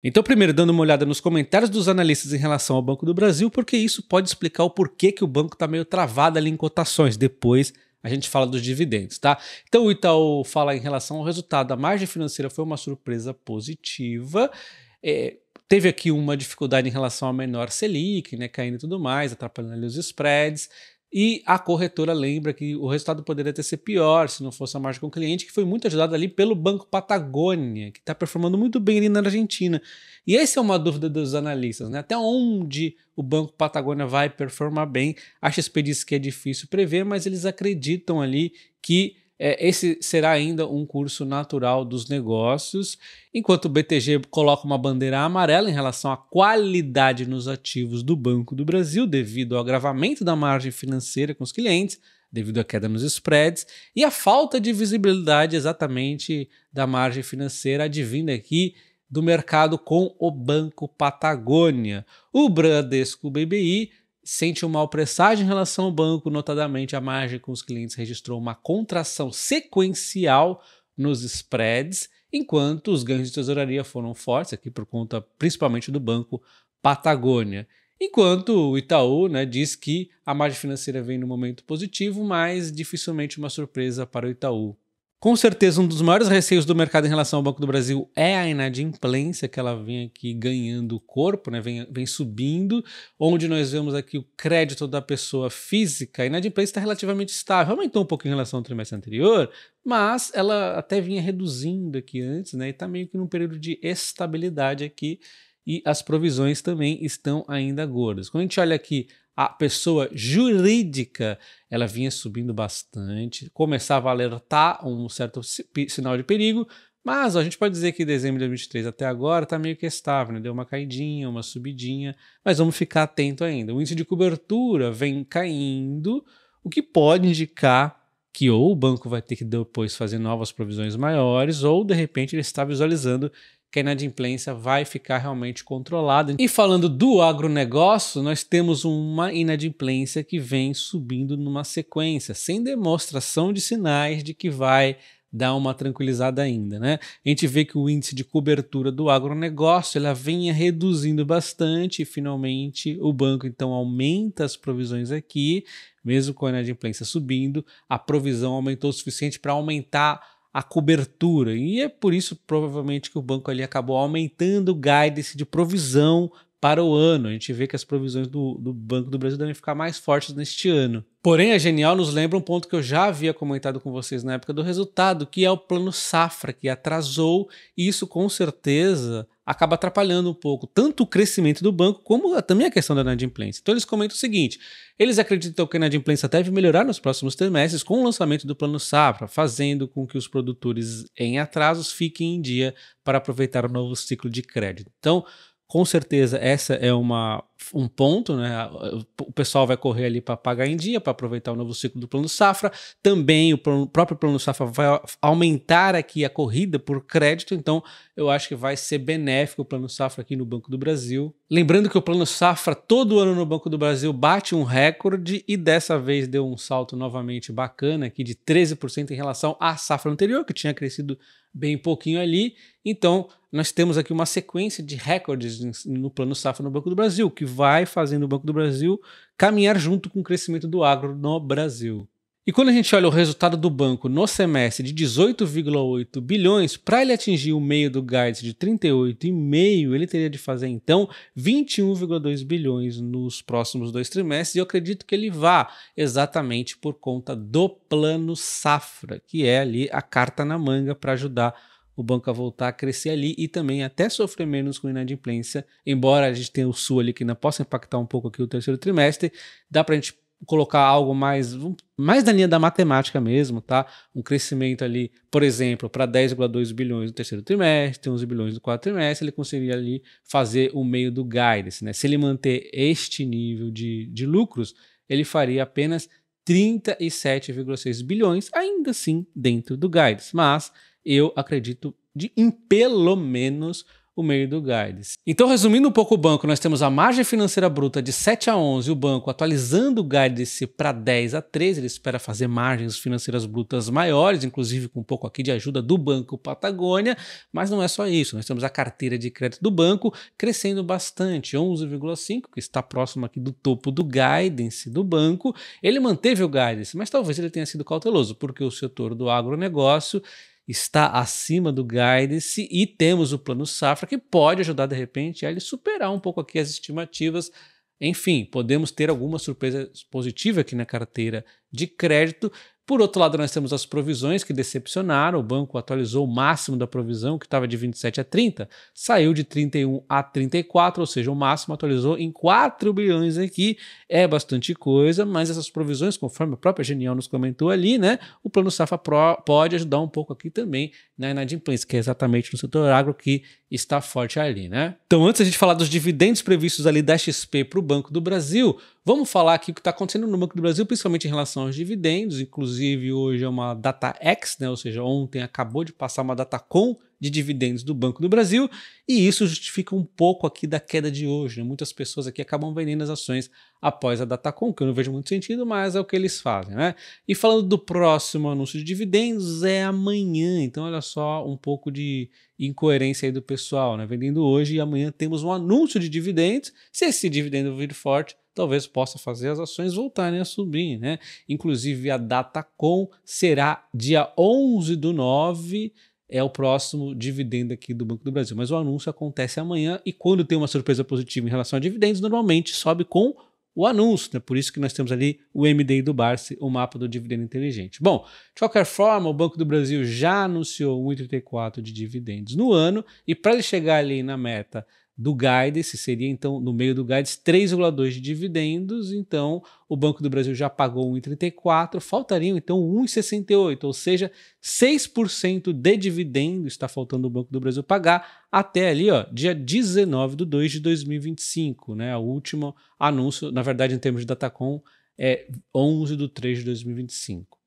Então, primeiro, dando uma olhada nos comentários dos analistas em relação ao Banco do Brasil, porque isso pode explicar o porquê que o banco está meio travado ali em cotações. Depois a gente fala dos dividendos, tá? Então, o Itaú fala em relação ao resultado. A margem financeira foi uma surpresa positiva. Teve aqui uma dificuldade em relação à menor Selic, né, caindo e tudo mais, atrapalhando ali os spreads. E a corretora lembra que o resultado poderia ter sido pior se não fosse a margem com o cliente, que foi muito ajudada ali pelo Banco Patagônia, que está performando muito bem ali na Argentina. E essa é uma dúvida dos analistas, né? Até onde o Banco Patagônia vai performar bem? A XP diz que é difícil prever, mas eles acreditam ali que esse será ainda um curso natural dos negócios, enquanto o BTG coloca uma bandeira amarela em relação à qualidade nos ativos do Banco do Brasil, devido ao agravamento da margem financeira com os clientes, devido à queda nos spreads, e a falta de visibilidade exatamente da margem financeira advinda aqui do mercado com o Banco Patagônia. O Bradesco BBI sente um mau presságio em relação ao banco, notadamente a margem com os clientes registrou uma contração sequencial nos spreads, enquanto os ganhos de tesouraria foram fortes, aqui por conta principalmente do Banco Patagônia. Enquanto o Itaú, né, diz que a margem financeira vem no momento positivo, mas dificilmente uma surpresa para o Itaú. Com certeza, um dos maiores receios do mercado em relação ao Banco do Brasil é a inadimplência, que ela vem aqui ganhando corpo, né? vem subindo, onde nós vemos aqui o crédito da pessoa física. A inadimplência está relativamente estável, aumentou um pouco em relação ao trimestre anterior, mas ela até vinha reduzindo aqui antes, né? E está meio que num período de estabilidade aqui, e as provisões também estão ainda gordas. Quando a gente olha aqui a pessoa jurídica, ela vinha subindo bastante, começava a alertar um certo sinal de perigo, mas a gente pode dizer que dezembro de 2023 até agora está meio que estável, né? Deu uma caidinha, uma subidinha, mas vamos ficar atento ainda. O índice de cobertura vem caindo, o que pode indicar que ou o banco vai ter que depois fazer novas provisões maiores, ou de repente ele está visualizando que a inadimplência vai ficar realmente controlada. E falando do agronegócio, nós temos uma inadimplência que vem subindo numa sequência, sem demonstração de sinais de que vai dar uma tranquilizada ainda, né? A gente vê que o índice de cobertura do agronegócio ela vinha reduzindo bastante e finalmente o banco então aumenta as provisões aqui, mesmo com a inadimplência subindo, a provisão aumentou o suficiente para aumentar a cobertura, e é por isso provavelmente que o banco ali acabou aumentando o guidance de provisão para o ano. A gente vê que as provisões do Banco do Brasil devem ficar mais fortes neste ano. Porém, a Genial nos lembra um ponto que eu já havia comentado com vocês na época do resultado, que é o plano safra, que atrasou, e isso com certeza acaba atrapalhando um pouco tanto o crescimento do banco, como também a questão da inadimplência. Então eles comentam o seguinte: eles acreditam que a inadimplência deve melhorar nos próximos trimestres com o lançamento do plano safra, fazendo com que os produtores em atrasos fiquem em dia para aproveitar o novo ciclo de crédito. Então, com certeza, essa é um ponto, né? O pessoal vai correr ali para pagar em dia, para aproveitar o novo ciclo do Plano Safra. Também o próprio Plano Safra vai aumentar aqui a corrida por crédito, então eu acho que vai ser benéfico o Plano Safra aqui no Banco do Brasil. Lembrando que o Plano Safra todo ano no Banco do Brasil bate um recorde e dessa vez deu um salto novamente bacana aqui de 13% em relação à safra anterior, que tinha crescido bem pouquinho ali. Então, nós temos aqui uma sequência de recordes no Plano Safra no Banco do Brasil, que vai fazendo o Banco do Brasil caminhar junto com o crescimento do agro no Brasil. E quando a gente olha o resultado do banco no semestre de 18,8 bilhões, para ele atingir o meio do guidance de 38,5, ele teria de fazer então 21,2 bilhões nos próximos 2 trimestres, e eu acredito que ele vá exatamente por conta do Plano Safra, que é ali a carta na manga para ajudar o banco a voltar a crescer ali e também até sofrer menos com inadimplência, embora a gente tenha o Sul ali que ainda possa impactar um pouco aqui o terceiro trimestre, dá para a gente colocar algo mais na linha da matemática mesmo, tá? Um crescimento ali, por exemplo, para 10,2 bilhões no terceiro trimestre, 11 bilhões no quarto trimestre, ele conseguiria ali fazer o meio do guidance, né? Se ele manter este nível de lucros, ele faria apenas 37,6 bilhões, ainda assim dentro do guidance, mas eu acredito em pelo menos o meio do guidance. Então, resumindo um pouco o banco, nós temos a margem financeira bruta de 7 a 11, o banco atualizando o guidance para 10 a 13, ele espera fazer margens financeiras brutas maiores, inclusive com um pouco aqui de ajuda do Banco Patagônia, mas não é só isso, nós temos a carteira de crédito do banco crescendo bastante, 11,5, que está próximo aqui do topo do guidance do banco. Ele manteve o guidance, mas talvez ele tenha sido cauteloso, porque o setor do agronegócio está acima do guidance e temos o plano safra que pode ajudar de repente a ele superar um pouco aqui as estimativas. Enfim, podemos ter alguma surpresa positiva aqui na carteira de crédito. Por outro lado, nós temos as provisões que decepcionaram. O banco atualizou o máximo da provisão, que estava de 27 a 30, saiu de 31 a 34, ou seja, o máximo atualizou em 4 bilhões aqui. É bastante coisa, mas essas provisões, conforme a própria Genial nos comentou ali, né, o Plano Safra pode ajudar um pouco aqui também na inadimplência, que é exatamente no setor agro que está forte ali, né? Então, antes a gente falar dos dividendos previstos ali da XP para o Banco do Brasil, vamos falar aqui o que está acontecendo no Banco do Brasil, principalmente em relação aos dividendos. Inclusive, hoje é uma data X, né? Ou seja, ontem acabou de passar uma data com de dividendos do Banco do Brasil, e isso justifica um pouco aqui da queda de hoje, né? Muitas pessoas aqui acabam vendendo as ações após a Datacom, que eu não vejo muito sentido, mas é o que eles fazem, né? E falando do próximo anúncio de dividendos, é amanhã, então olha só um pouco de incoerência aí do pessoal, né? Vendendo hoje e amanhã temos um anúncio de dividendos. Se esse dividendo vir forte, talvez possa fazer as ações voltarem a subir, né? Inclusive a Datacom será dia 11/9, é o próximo dividendo aqui do Banco do Brasil. Mas o anúncio acontece amanhã e quando tem uma surpresa positiva em relação a dividendos, normalmente sobe com o anúncio, né? Por isso que nós temos ali o MDI do Barsi, o mapa do dividendo inteligente. Bom, de qualquer forma, o Banco do Brasil já anunciou 1,34 de dividendos no ano e para ele chegar ali na meta do guidance, seria então no meio do guidance 3,2 de dividendos, então o Banco do Brasil já pagou 1,34, faltariam então 1,68, ou seja, 6% de dividendo está faltando o Banco do Brasil pagar até ali, ó, dia 19/2 de 2025, né? O último anúncio, na verdade, em termos de Datacom, é 11/3 de 2025.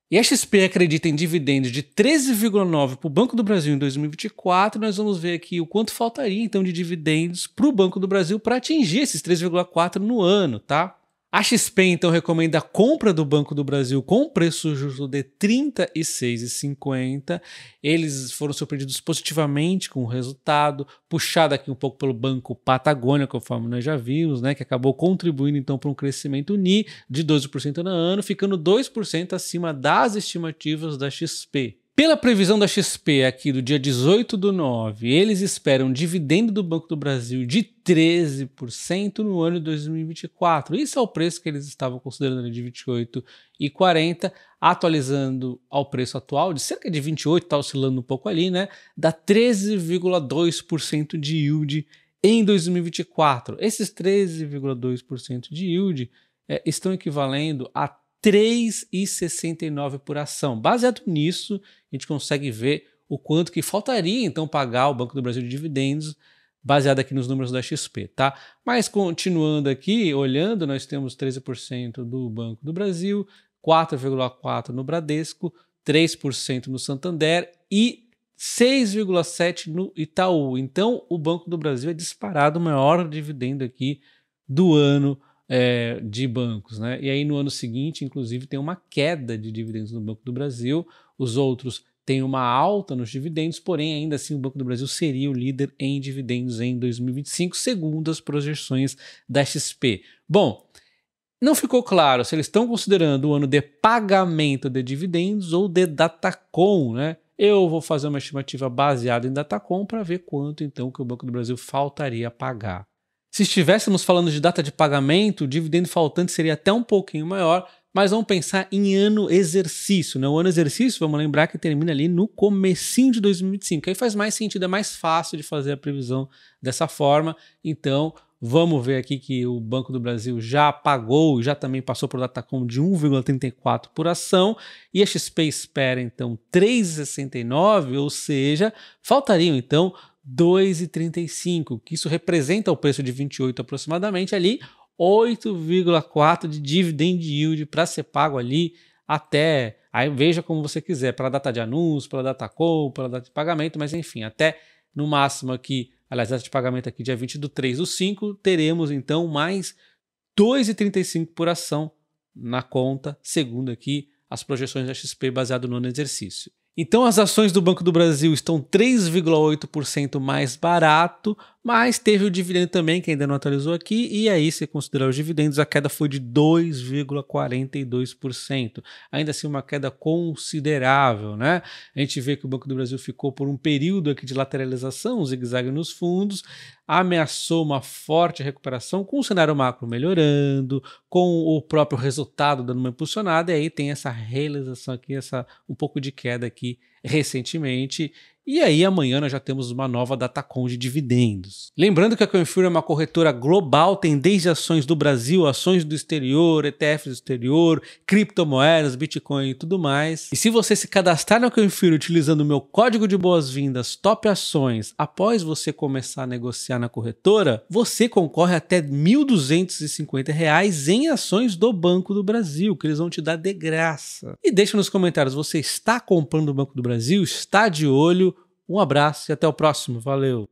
E a XP acredita em dividendos de 13,9 para o Banco do Brasil em 2024. Nós vamos ver aqui o quanto faltaria então de dividendos para o Banco do Brasil para atingir esses 3,4 no ano, tá? A XP então recomenda a compra do Banco do Brasil com preço justo de R$ 36,50. Eles foram surpreendidos positivamente com o resultado, puxado aqui um pouco pelo Banco Patagônia, conforme nós já vimos, né, que acabou contribuindo então para um crescimento NI de 12% no ano, ficando 2% acima das estimativas da XP. Pela previsão da XP aqui do dia 18/9, eles esperam dividendo do Banco do Brasil de 13% no ano de 2024. Isso é o preço que eles estavam considerando de 28,40, atualizando ao preço atual de cerca de 28, está oscilando um pouco ali, né? Dá 13,2% de yield em 2024. Esses 13,2% de yield estão equivalendo a 3,69 por ação. Baseado nisso, a gente consegue ver o quanto que faltaria então pagar ao Banco do Brasil de dividendos, baseado aqui nos números da XP, tá? Mas continuando aqui, olhando, nós temos 13% do Banco do Brasil, 4,4% no Bradesco, 3% no Santander e 6,7% no Itaú. Então, o Banco do Brasil é disparado o maior dividendo aqui do ano de bancos, né? E aí no ano seguinte, inclusive, tem uma queda de dividendos no Banco do Brasil, os outros têm uma alta nos dividendos, porém ainda assim o Banco do Brasil seria o líder em dividendos em 2025, segundo as projeções da XP. Bom, não ficou claro se eles estão considerando o ano de pagamento de dividendos ou de Datacom, né? Eu vou fazer uma estimativa baseada em Datacom para ver quanto então que o Banco do Brasil faltaria a pagar. Se estivéssemos falando de data de pagamento, o dividendo faltante seria até um pouquinho maior, mas vamos pensar em ano exercício, né? O ano exercício, vamos lembrar que termina ali no comecinho de 2025. Aí faz mais sentido, é mais fácil de fazer a previsão dessa forma. Então, vamos ver aqui que o Banco do Brasil já pagou, já também passou por Datacom de 1,34 por ação, e a XP espera então 3,69, ou seja, faltariam então 2,35, que isso representa o preço de 28 aproximadamente ali, 8,4 de dividend yield para ser pago ali até, aí veja como você quiser, para a data de anúncio, para a data call, para a data de pagamento, mas enfim, até no máximo aqui aliás, data de pagamento aqui dia 20/3/5, teremos então mais 2,35 por ação na conta, segundo aqui as projeções da XP baseado no exercício. Então as ações do Banco do Brasil estão 3,8% mais barato, mas teve o dividendo também, que ainda não atualizou aqui, e aí, se considerar os dividendos, a queda foi de 2,42%. Ainda assim, uma queda considerável, né? A gente vê que o Banco do Brasil ficou por um período aqui de lateralização, um zigue-zague nos fundos, ameaçou uma forte recuperação, com o cenário macro melhorando, com o próprio resultado dando uma impulsionada, e aí tem essa realização aqui, um pouco de queda aqui recentemente. E aí amanhã nós já temos uma nova Datacom de dividendos. Lembrando que a CoinFury é uma corretora global, tem desde ações do Brasil, ações do exterior, ETFs do exterior, criptomoedas, Bitcoin e tudo mais. E se você se cadastrar na CoinFury utilizando o meu código de boas-vindas Top Ações, após você começar a negociar na corretora, você concorre até R$ 1.250 em ações do Banco do Brasil, que eles vão te dar de graça. E deixa nos comentários, você está comprando o Banco do Brasil? Está de olho? Um abraço e até o próximo. Valeu!